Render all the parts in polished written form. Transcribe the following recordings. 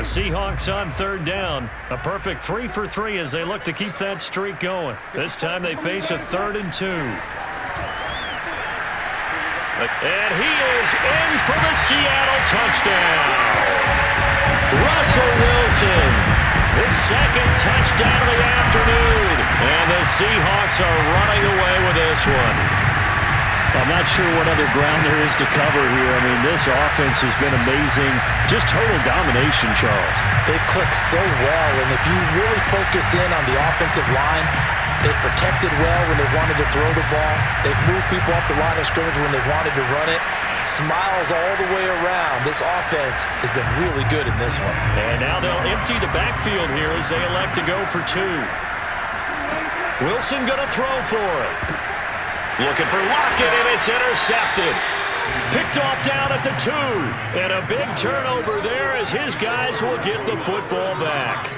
The Seahawks on third down. A perfect 3 for 3 as they look to keep that streak going. This time they face a 3rd and 2. And he is in for the Seattle touchdown. Russell Wilson, his 2nd touchdown of the afternoon. And the Seahawks are running away with this one. I'm not sure what other ground there is to cover here. I mean, this offense has been amazing. Just total domination, Charles. They've clicked so well, and if you really focus in on the offensive line, they've protected well when they wanted to throw the ball. They've moved people off the line of scrimmage when they wanted to run it. Smiles all the way around. This offense has been really good in this one. And now they'll empty the backfield here as they elect to go for 2. Wilson going to throw for it. Looking for Lockett, and it's intercepted. Picked off down at the 2. And a big turnover there as his guys will get the football back.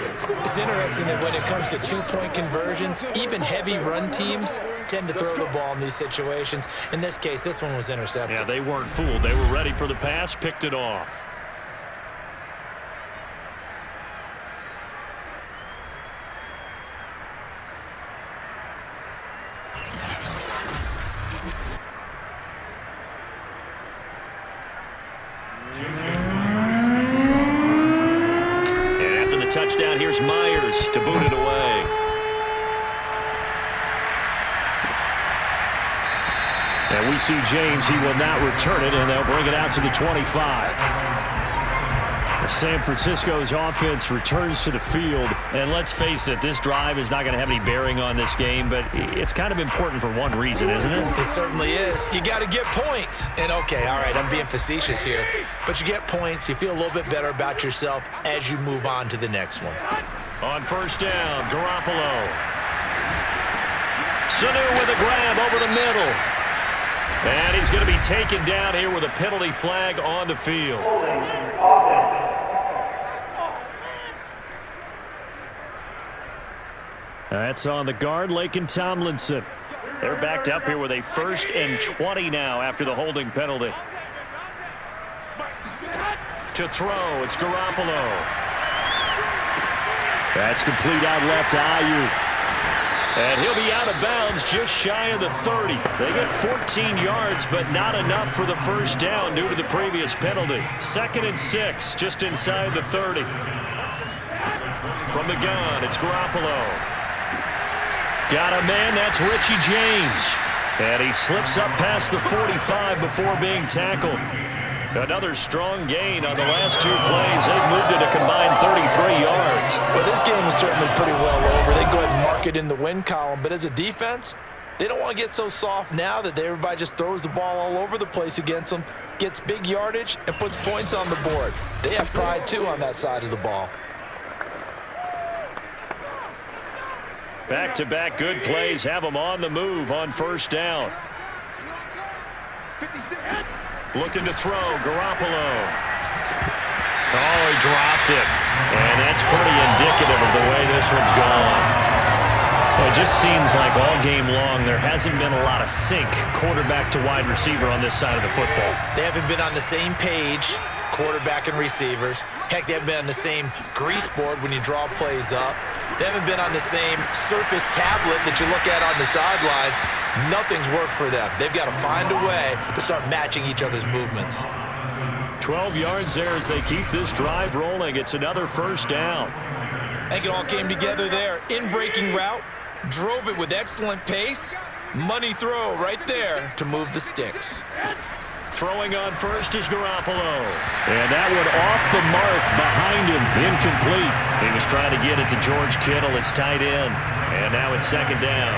It's interesting that when it comes to 2-point conversions, even heavy run teams tend to throw the ball in these situations. In this case, this one was intercepted. Yeah, they weren't fooled. They were ready for the pass, picked it off. And after the touchdown, here's Myers to boot it away. And we see James. He will not return it, and they'll bring it out to the 25. San Francisco's offense returns to the field. And let's face it, this drive is not going to have any bearing on this game, but it's kind of important for one reason, isn't it? It certainly is. You got to get points. And, okay, all right, I'm being facetious here. But you get points. You feel a little bit better about yourself as you move on to the next one. On first down, Garoppolo. Sanu with a grab over the middle. And he's going to be taken down here with a penalty flag on the field. That's on the guard, Laken Tomlinson. They're backed up here with a 1st and 20 now after the holding penalty. To throw, it's Garoppolo. That's complete out left to Ayuk. And he'll be out of bounds just shy of the 30. They get 14 yards, but not enough for the first down due to the previous penalty. 2nd and 6, just inside the 30. From the gun, it's Garoppolo. Got a man, that's Richie James. And he slips up past the 45 before being tackled. Another strong gain on the last 2 plays. They've moved it a combined 33 yards. Well, this game is certainly pretty well over. They go ahead and mark it in the win column. But as a defense, they don't want to get so soft now that everybody just throws the ball all over the place against them, gets big yardage, and puts points on the board. They have pride, too, on that side of the ball. Back-to-back good plays have them on the move on first down. Looking to throw, Garoppolo. Oh, he dropped it. And that's pretty indicative of the way this one's gone. Well, it just seems like all game long there hasn't been a lot of sync quarterback to wide receiver on this side of the football. They haven't been on the same page, quarterback and receivers. Heck, they haven't been on the same grease board when you draw plays up. They haven't been on the same surface tablet that you look at on the sidelines. Nothing's worked for them. They've got to find a way to start matching each other's movements. 12 yards there as they keep this drive rolling. It's another first down. I think it all came together there. In-breaking route, drove it with excellent pace. Money throw right there to move the sticks. Throwing on first is Garoppolo. And that one off the mark behind him. Incomplete. He was trying to get it to George Kittle, his tight end. And now it's 2nd down.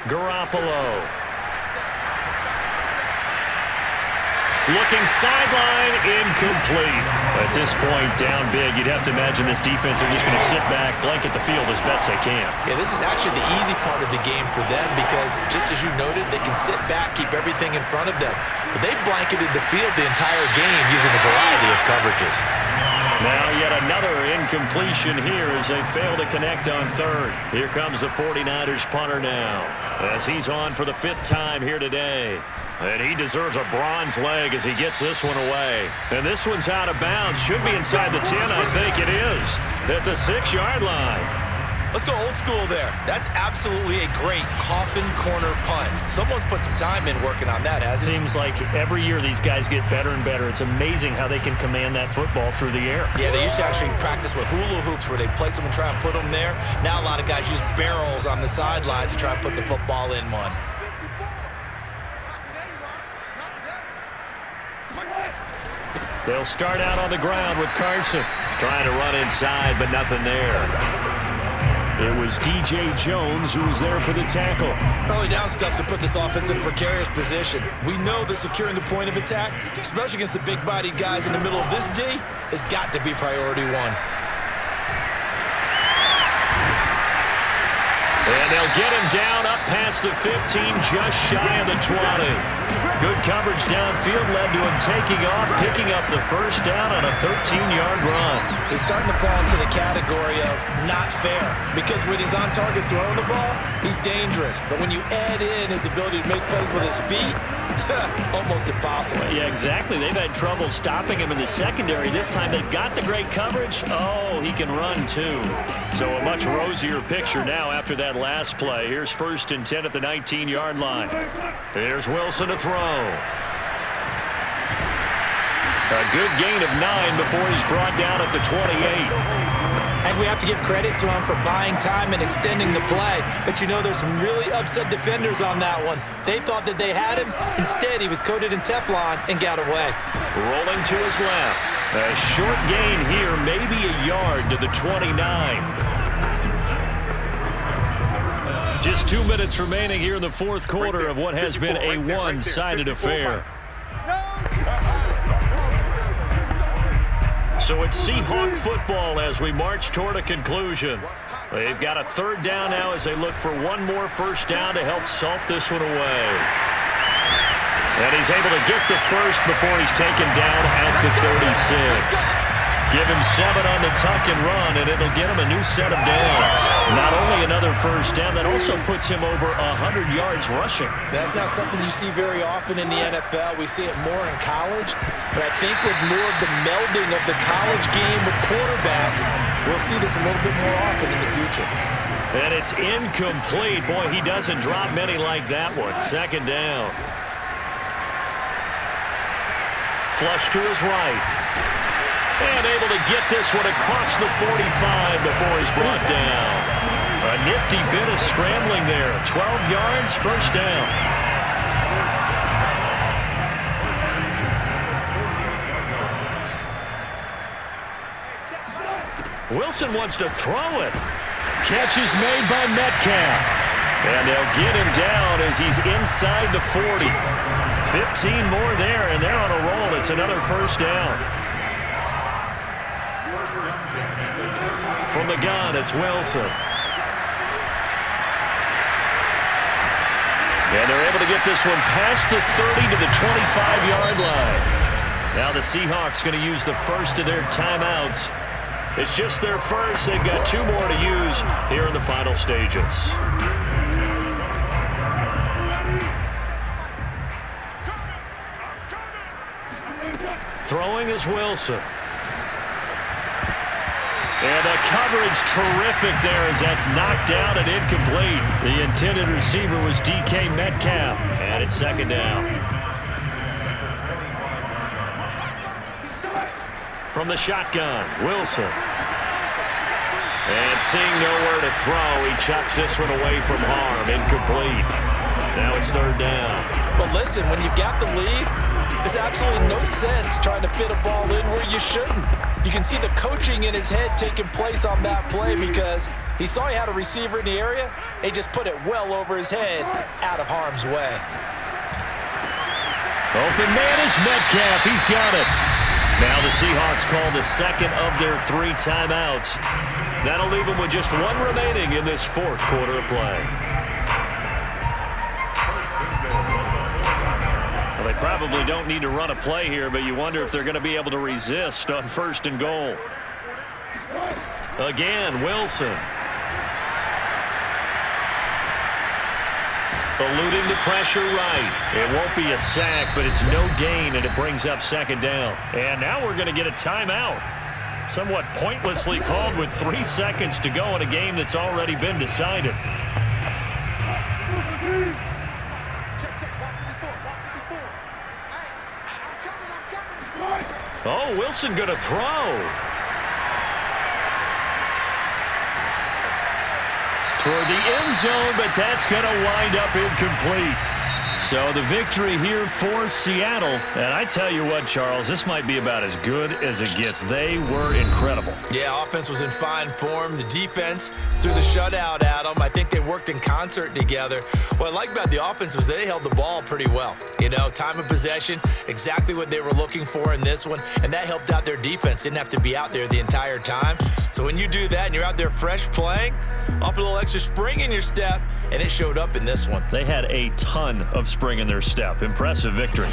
Garoppolo. Looking sideline, incomplete. At this point, down big, you'd have to imagine this defense are just going to sit back, blanket the field as best they can. Yeah, this is actually the easy part of the game for them because, just as you noted, they can sit back, keep everything in front of them. But they blanketed the field the entire game using a variety of coverages. Now yet another incompletion here as they fail to connect on third. Here comes the 49ers punter now as he's on for the 5th time here today. And he deserves a bronze leg as he gets this one away. And this one's out of bounds. Should be inside the 10, I think it is. At the 6-yard line. Let's go old school there. That's absolutely a great coffin corner punt. Someone's put some time in working on that, hasn't it? Seems like every year these guys get better and better. It's amazing how they can command that football through the air. Yeah, they used to actually practice with hula hoops where they place them and try and put them there. Now a lot of guys use barrels on the sidelines to try and put the football in one. They'll start out on the ground with Carson. Trying to run inside, but nothing there. It was DJ Jones who was there for the tackle. Early down stuff to put this offense in a precarious position. We know that securing the point of attack, especially against the big-bodied guys in the middle of this D, has got to be priority one. And they'll get him down up past the 15, just shy of the 20. Good coverage downfield led to him taking off, picking up the first down on a 13-yard run. He's starting to fall into the category of not fair because when he's on target throwing the ball, he's dangerous. But when you add in his ability to make plays with his feet, almost impossible. Yeah, exactly. They've had trouble stopping him in the secondary. This time they've got the great coverage. Oh, he can run too. So a much rosier picture now after that last play. Here's 1st and 10 at the 19-yard line. Here's Wilson to throw. A good gain of 9 before he's brought down at the 28. And we have to give credit to him for buying time and extending the play. But you know there's some really upset defenders on that one. They thought that they had him. Instead, he was coated in Teflon and got away. Rolling to his left. A short gain here, maybe a yard to the 29. Just 2 minutes remaining here in the 4th quarter of what has been a one-sided affair. So it's Seahawk football as we march toward a conclusion. They've got a 3rd down now as they look for one more first down to help salt this one away. And he's able to get the first before he's taken down at the 36. Give him 7 on the tuck and run, and it'll get him a new set of downs. Not only another first down, that also puts him over 100 yards rushing. That's not something you see very often in the NFL. We see it more in college, but I think with more of the melding of the college game with quarterbacks, we'll see this a little bit more often in the future. And it's incomplete. Boy, he doesn't drop many like that one. 2nd down. Flush to his right. And able to get this one across the 45 before he's brought down. A nifty bit of scrambling there. 12 yards, first down. Wilson wants to throw it. Catch is made by Metcalf. And they'll get him down as he's inside the 40. 15 more there, and they're on a roll. It's another first down. From the gun, it's Wilson. And they're able to get this one past the 30 to the 25-yard line. Now the Seahawks going to use the first of their timeouts. It's just their first. They've got 2 more to use here in the final stages. Throwing is Wilson. And the coverage terrific there as that's knocked down and incomplete. The intended receiver was DK Metcalf. And it's 2nd down. From the shotgun, Wilson. And seeing nowhere to throw, he chucks this one away from harm. Incomplete. Now it's 3rd down. But listen, when you've got the lead, there's absolutely no sense trying to fit a ball in where you shouldn't. You can see the coaching in his head taking place on that play because he saw he had a receiver in the area. He just put it well over his head, out of harm's way. Open man is Metcalf. He's got it. Now the Seahawks call the 2nd of their 3 timeouts. That'll leave them with just 1 remaining in this 4th quarter of play. Well, they Probably don't need to run a play here, but you wonder if they're going to be able to resist on 1st and goal. Again, Wilson. Eluding the pressure right. It won't be a sack, but it's no gain, and it brings up 2nd down. And now we're going to get a timeout. Somewhat pointlessly called with 3 seconds to go in a game that's already been decided. Oh, Wilson going to throw. Toward the end zone, but that's going to wind up incomplete. So the victory here for Seattle. And I tell you what, Charles, this might be about as good as it gets. They were incredible. Yeah, offense was in fine form. The defense threw the shutout at them. I think they worked in concert together. What I like about the offense was they held the ball pretty well. You know, time of possession, exactly what they were looking for in this one, and that helped out their defense. Didn't have to be out there the entire time. So when you do that and you're out there fresh playing, off a little extra spring in your step, and it showed up in this one. They had a ton of spring in their step. Impressive victory.